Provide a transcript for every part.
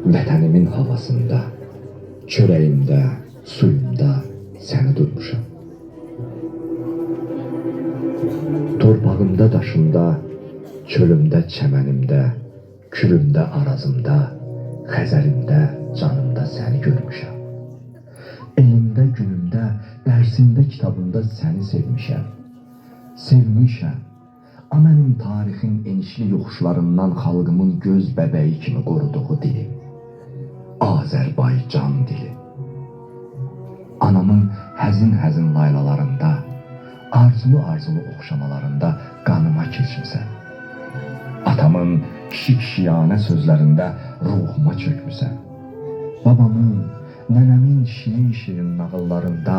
Vətənimin havasında, çörəyimdə, suyumda səni duymuşam. Torpağımda, daşımda, çölümdə, çəmənimdə, külümdə, arazımda, xəzərimdə, canımda səni görmüşəm. Elimdə, günümdə, dərsimdə, kitabımda səni sevmişəm. Sevmişəm. A mənim tarixin enişli yoxuşlarından xalqımın göz bəbəyi kimi qoruduğu dilim. Azərbaycan dili. Anamın həzin-həzin laylalarında, arzulu-arzulu oxşamalarında qanıma keçmisən. Atamın kişi-kişiyanə sözlərində ruhuma çökmüsən. Babamın, nənəmin şirin-şirin nağıllarında,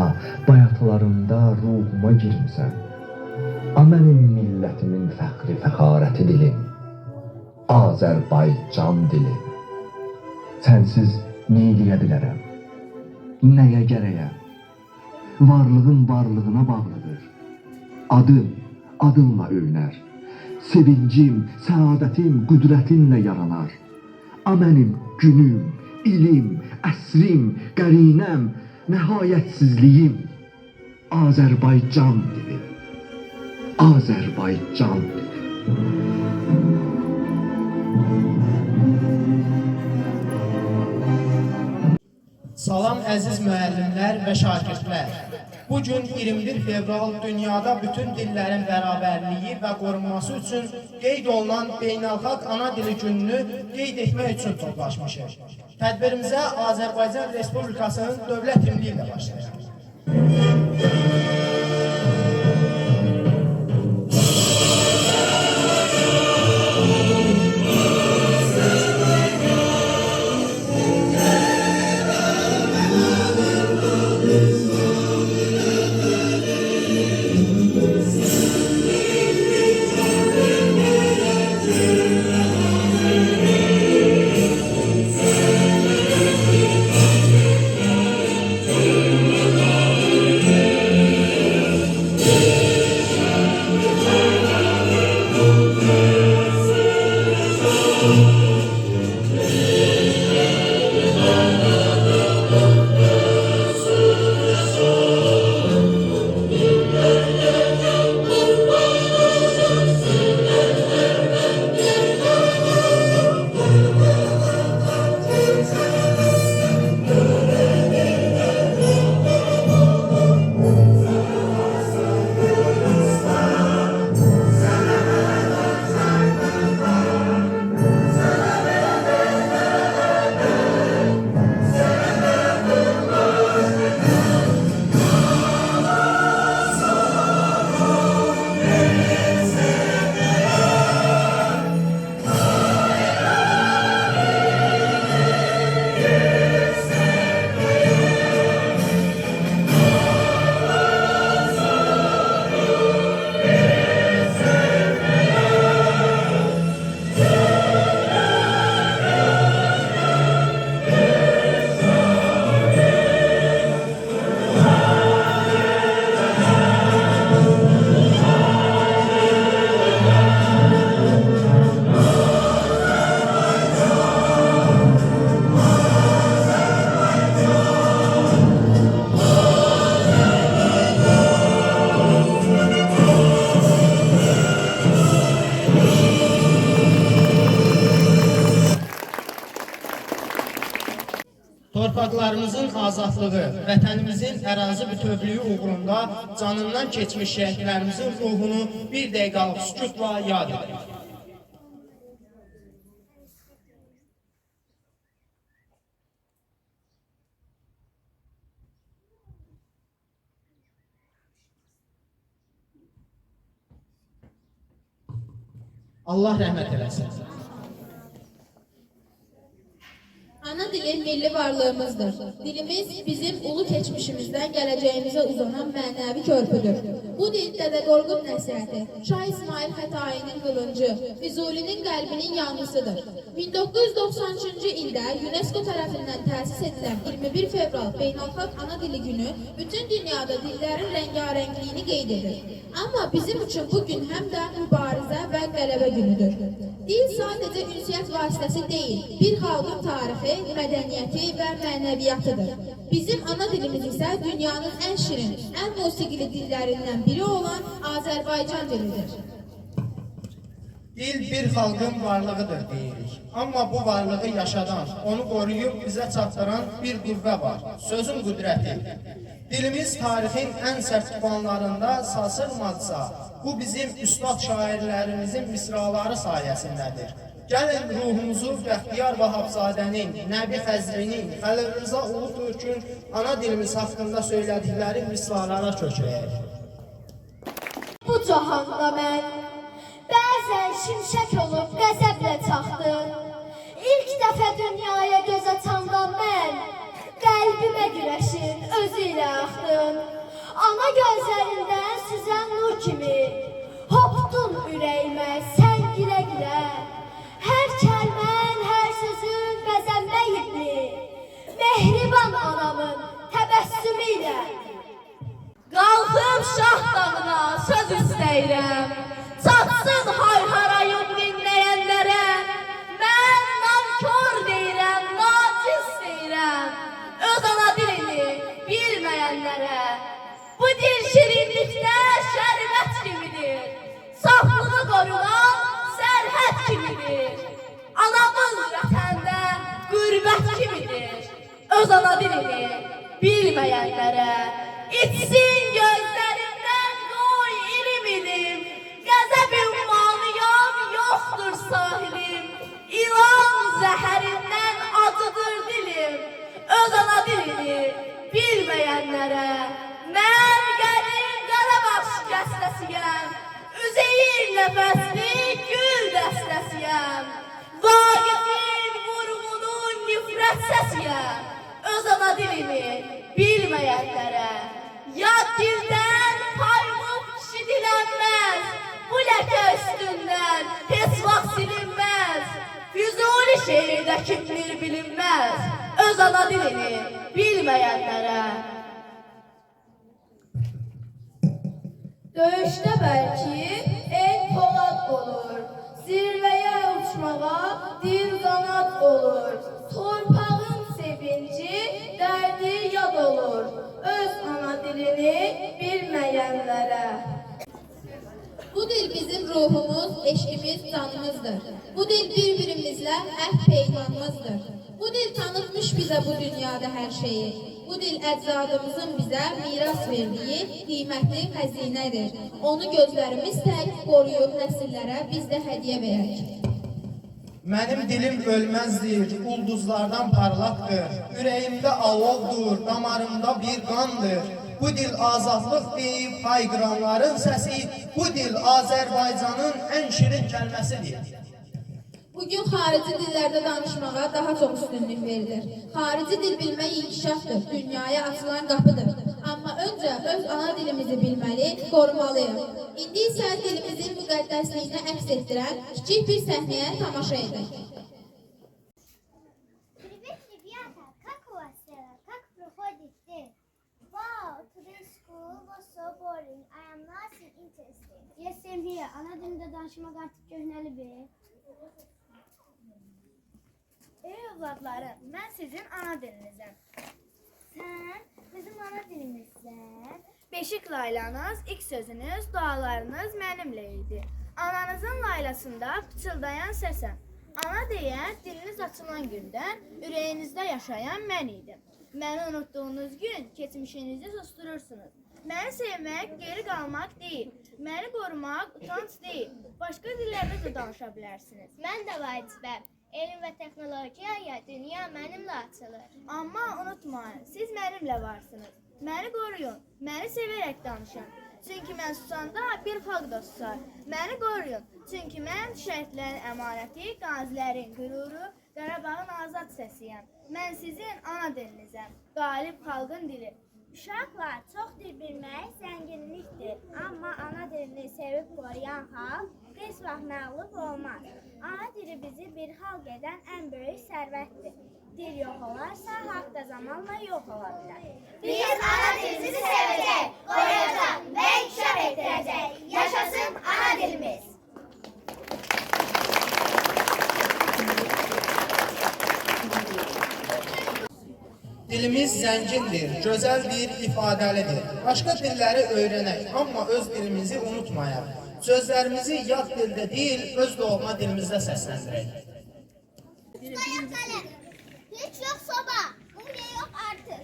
bayatılarında ruhuma girmisən. A mənim millətimin fəxri, fəxarəti dilim, Azərbaycan dili. Sənsiz nə eləyə bilərəm, nəyə gərəyəm? Varlığın varlığına bağlıdır. Adım, adınla öyünər. Sevincim, səadətim, qüdrətinlə yaranar. A mənim günüm, ilim, əsrim, qərinəm, nəhayətsizliyim, Azərbaycan dili. Azərbaycan dili. Salam əziz müəllimlər və şagirdlər. Bugün 21 fevral dünyada bütün dillerin bərabərliyi və qorunması üçün qeyd olunan Beynəlxalq Ana Dili Gününü qeyd etmək üçün toplaşmışıq. Tədbirimizə Azərbaycan Respublikasının dövlət himni ilə başlayaq. Torpaqlarımızın azadlığı, vətənimizin ərazi bütövlüyü uğrunda canından keçmiş şəhidlərimizin ruhunu bir dəqiqəlik sükutla yad edirik. Allah rəhmət eləsin. Ana dili milli varlığımızdır. Dilimiz bizim ulu keçmişimizdən gələcəyimizə uzanan mənəvi körpüdür. Bu dil Dədə Qorqud nəsihəti, Şah İsmail Xətainin qılıncı, Füzulinin qəlbinin yanğısıdır. 1993-cü ildə UNESCO tərəfindən təsis edilən 21 fevral Beynəlxalq Ana Dili Günü bütün dünyada dillərin rəngarəngliyini qeyd edir. Amma bizim üçün bu gün həm də mübarizə və qələbə günüdür. Dil sadəcə ünsiyyət vasitəsi deyil, bir xalqın tarixi, mədəniyyəti və mənəviyyatıdır. Bizim ana dilimiz isə dünyanın ən şirin, ən musiqili dillərindən biri olan Azərbaycan dilidir. Dil bir xalqın varlığıdır deyirik. Amma bu varlığı yaşadan, onu qoruyub bizə çatdıran bir qüvvə var. Sözün qüdrəti. Dilimiz tarixin ən sərt tufanlarında sarsılmazsa, bu bizim üstad şairlərimizin misraları sayəsindədir. Gəlin ruhumuzu Bəxtiyar Vahabzadənin, Nəbi Xəzrinin, Xəlil Rıza Ulutürkün ana dilimiz haqqında söylədikləri misralara köçürək. Bu cahanda mən bəzən şimşək olub qəzəblə çaxdım. İlk dəfə dünyaya göz açanda mən qəlbimə güləşin özü ilə axdım. Ana gözlərindən süzən nur kimi hopdun ürəyimə sən gülə-gülə. Hər kəlmən, hər sözün bəzənməyibmi mehriban anamın təbəssümü ilə. Qalxıb Şah dağına söz istəyirəm, çatsın hay-harayım dinləyənlərə. Mən nankor deyirəm, naciz deyirəm, öz ana dilini bilməyənlərə. Bu dil şirinlikdə şərbət kimidir, saflığı qorunan sərhəd kimidir. Anamız vətəndə qürbət kimidir, öz ana dilini bilməyənlərə. İçsin gözlərindən qoy ilim-ilim, qəzəb ümmanıyam yoxdur sahilim. İlan zəhərindən acıdır dilim, öz ana dilini bilməyənlərə. Mən qədim Qarabaş qəstəsiyəm, Üzeyir nəfəsli gül dəstəsiyəm. Vaqifin vurğunun nifrət səsiyəm, öz ana dilini bilməyənlərə. Yad dildən paymıq kişi dilənməz, bu ləkə üstündən heç vaxt silinməz. Füzuli şeirdə kimdir bilinməz, öz ana dilini bilməyənlərə. Döyüşdə bəlki el polad olur, zirvəyə uçmağa dil qanad olur. Torpağın sevinci, dərdi yad olur, öz ana dilini bilməyənlərə. Bu dil bizim ruhumuz, eşqimiz, canımızdır. Bu dil bir-birimizlə əhd peymanımızdır. Bu dil tanıtmış bizə bu dünyada hər şeyi. Bu dil əcdadımızın bizə miras verdiyi qiymətli xəzinədir. Onu gözlərimiz tək qoruyub nəsillərə biz də hədiyyə verək. Mənim dilim ölməzdir, ulduzlardan parlaqdır. Ürəyimdə alovdur, damarımda bir qandır. Bu dil azadlıq deyib hayqıranların səsi, bu dil Azərbaycanın ən şirin kəlməsidir. Bugün xarici dillərdə danışmağa daha çox üstünlük verilir. Xarici dil bilmək inkişafdır, dünyaya açılan qapıdır. Amma öncə öz ana dilimizi bilməli, qorumalıyıq. İndi isə dilimizin müqəddəsliyini əks etdirən kiçik bir səhnəyə tamaşa edək. Привет, ребята! Как у вас дела? Как проходит день? Wow, today's school was so boring. I am not interested. Yes, same here. Ana dilində danışmaq artıq köhnəlidir. Ey övladlarım, mən sizin ana dilinizəm. Sən bizim ana dilimizsən. Beşik laylanız, ilk sözünüz, dualarınız mənimlə idi. Ananızın laylasında pıçıldayan səsəm. Ana deyən diliniz açılan gündən ürəyinizdə yaşayan mən idim. Məni unutduğunuz gün keçmişinizi susturursunuz. Məni sevmək geri qalmaq deyil. Məni qorumaq utanc deyil. Başqa dillərdə də danışa bilərsiniz. Mən də vacibəm. Elm və texnologiyaya dünya mənimlə açılır. Amma unutmayın, siz mənimlə varsınız. Məni qoruyun, məni sevərək danışın. Çünki mən susanda bir xalq da susar. Məni qoruyun, çünki mən şəhidlərin əmanəti, qazilərin qüruru, Qarabağın azad səsiyəm. Mən sizin ana dilinizəm, qalib xalqın dili. Uşaqlar, çox dil bilmək zənginlikdir. Amma ana dilini sevib qoruyan xalq heç vaxt məğlub olmaz. Ana dili bizi bir xalq edən ən böyük sərvətdir. Dil yox olarsa, xalq da zamanla yox ola bilər. Biz ana dilimizi sevəcək, qoruyacaq və inkişaf etdirəcək. Yaşasın ana dilimiz! Dilimiz zəngindir, gözəldir, ifadəlidir. Başqa dilləri öyrənək, amma öz dilimizi unutmayaq. Sözlərimizi yad dildə deyil, öz doğma dilimizdə səsləndirək. Hiç yok soba, mumya yok artık.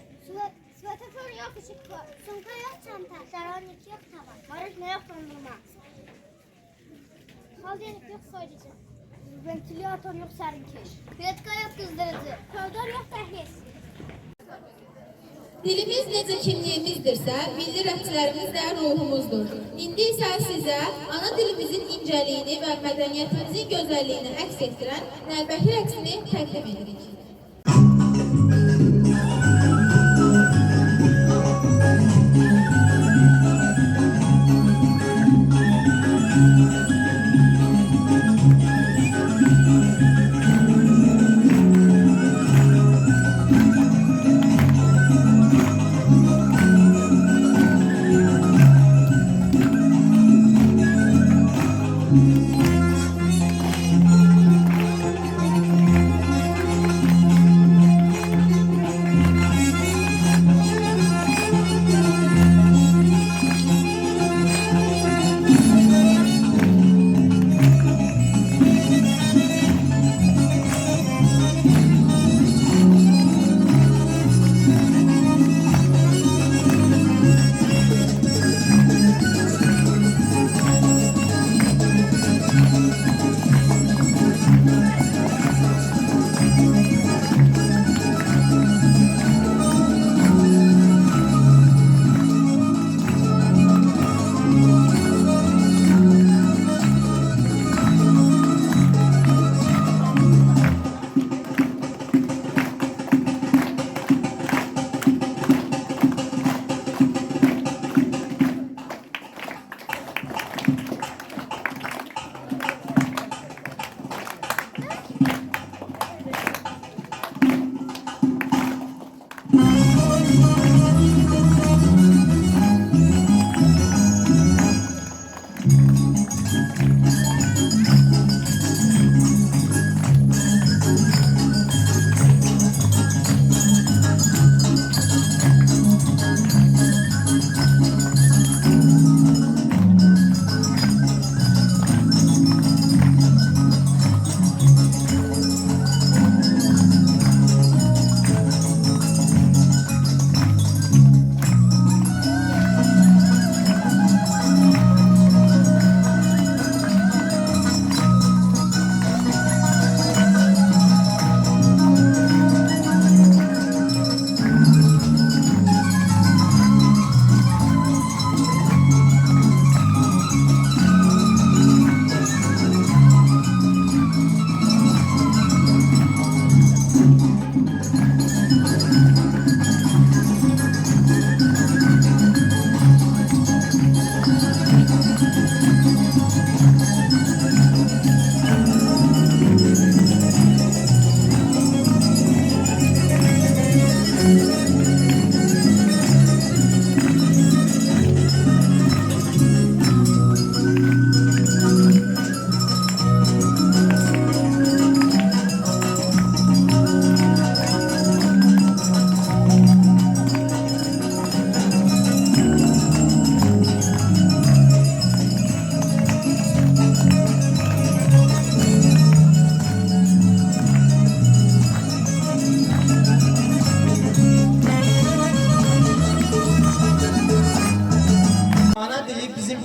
Svetofor yok, ışık yok. Sumka yok, çanta. Seramik yok, tabak. Barışma yok, dondurma. Kaldenik yok, soyucu. Ventilatör yok, serinkeş. Piyatka yok, kızdırıcı. Koridor yok, pehliz. Dilimiz necə kimliyimizdirsə, milli rəqslərimiz də ruhumuzdur. İndi isə sizə ana dilimizin incəliyini və mədəniyyətimizin gözəlliyini əks etdirən Nəlbəki rəqsini təqdim edirik.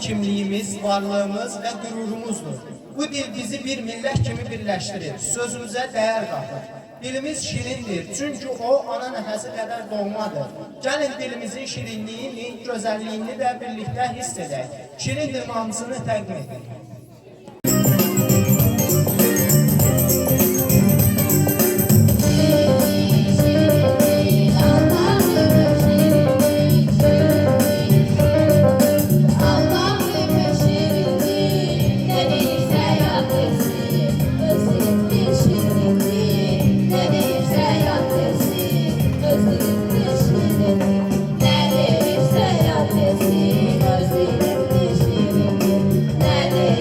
kimliyimiz, varlığımız və qürurumuzdur. Bu dil bizi bir millət kimi birləşdirir, sözümüzə dəyər qatır. Dilimiz şirindir, çünki o ana nəfəsi qədər doğmadır. Gəlin dilimizin şirinliyini, gözəlliyini də birlikdə hiss edək. Şirin dil mahnısını təqdim edək. Nerede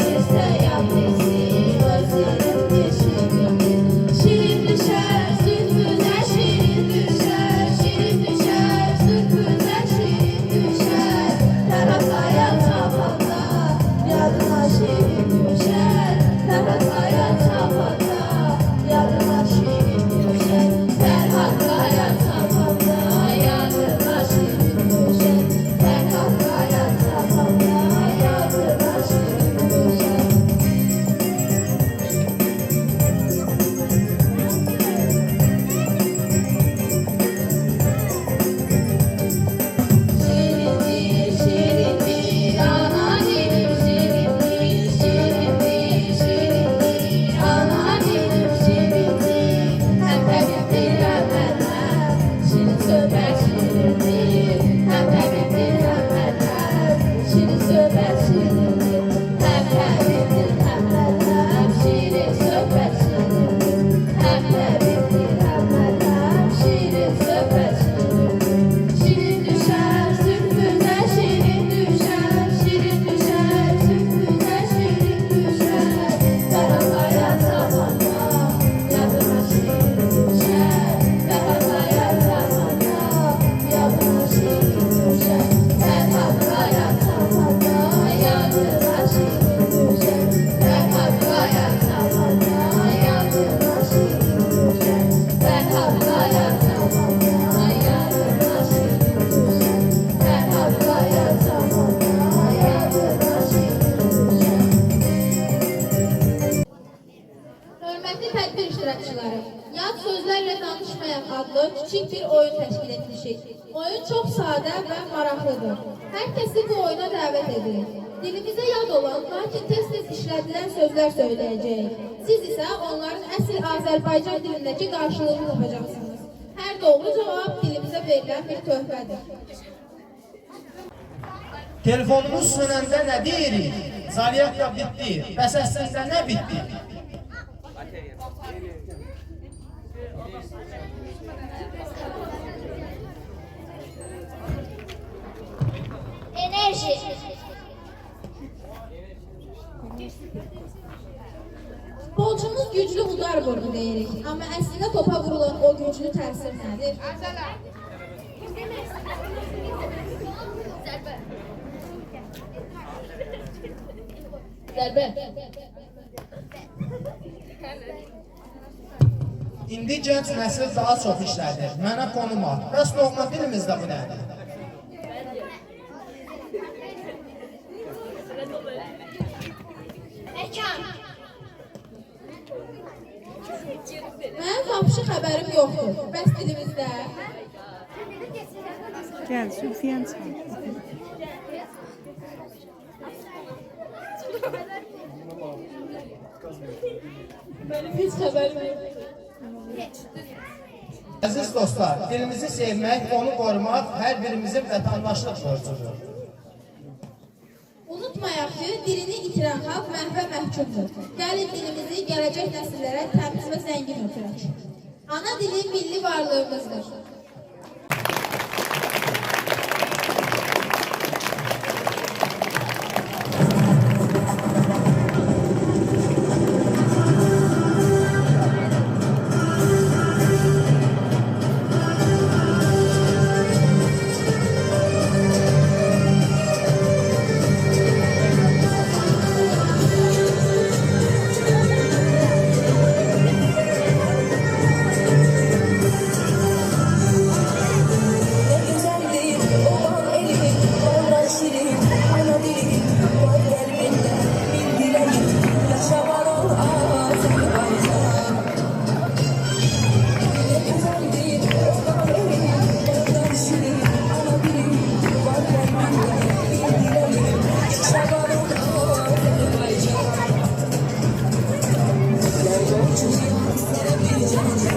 iştirakçıları, Yad Sözlərlə Danışmayan adlı küçük bir oyun təşkil etmişik. Oyun çox sadə və maraqlıdır. Hər kəsi bu oyuna dəvət edirik. Dilimizə yad olan, lakin tez-tez işlədilən sözlər söyləyəcəyik. Siz isə onların əsl Azərbaycan dilindəki qarşılığını tapacaqsınız. Hər doğru cavab dilimizə verilən bir töhfədir. Telefonumuz sönəndə nə deyirik? Zaryat da bitdi. Bəs əslində nə bitdi? Enerji. Futbolçumuz güclü udar vurdu deyirik. Amma əslində topa vurulan o güclü təsir nədir? Zərbə. İndi gənc nəsil daha çox işlədir. Mənə konum at. Bəs doğma dilimizdə bu nədir? Mekan. Mənim vapşı xəbərim yoxdur. Bəs dilimizdə? Gel, Süfiyan çağır. Heç xəbərim yoxdur. Əziz dostlar, dilimizi sevmək, onu qorumaq hər birimizin vətəndaşlıq borcudur. Unutmayaq ki, dilini itirən xalq məhvə məhkumdur. Gəlin dilimizi gələcək nəsillərə təmiz və zəngin ötürək. Ana dili milli varlığımızdır. Azerbaycan